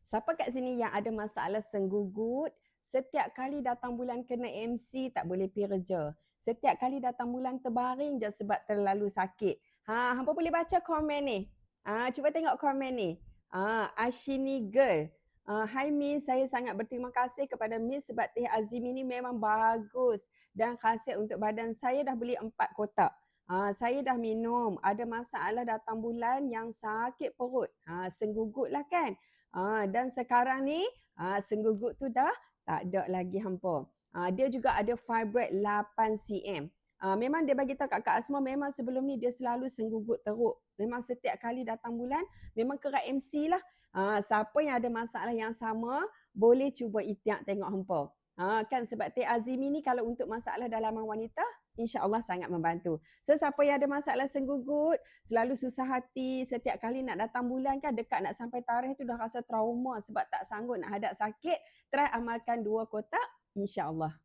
Siapa kat sini yang ada masalah senggugut, setiap kali datang bulan kena MC tak boleh pergi kerja. Setiap kali datang bulan terbaring je sebab terlalu sakit. Hampa boleh baca komen ni. Cuba tengok komen ni. Ashini Girl. Hai Miss, saya sangat berterima kasih kepada Miss sebab teh Azimi ni memang bagus dan khasiat untuk badan. Saya dah beli 4 kotak. Saya dah minum. Ada masalah datang bulan yang sakit perut. Senggugut lah kan. Dan sekarang ni senggugut tu dah tak ada lagi hampa. Dia juga ada fibroid 8 cm. Memang dia bagi tahu kat Kak Asma memang sebelum ni dia selalu senggugut teruk. Memang setiap kali datang bulan memang kerap MC lah. Siapa yang ada masalah yang sama boleh cuba ikhtiar tengok hampa. Kan sebab Teh Azimi ni kalau untuk masalah dalaman wanita insya-Allah sangat membantu. So siapa yang ada masalah senggugut, selalu susah hati, setiap kali nak datang bulan kan dekat nak sampai tarikh tu dah rasa trauma sebab tak sanggup nak hadap sakit, try amalkan 2 kotak insya-Allah.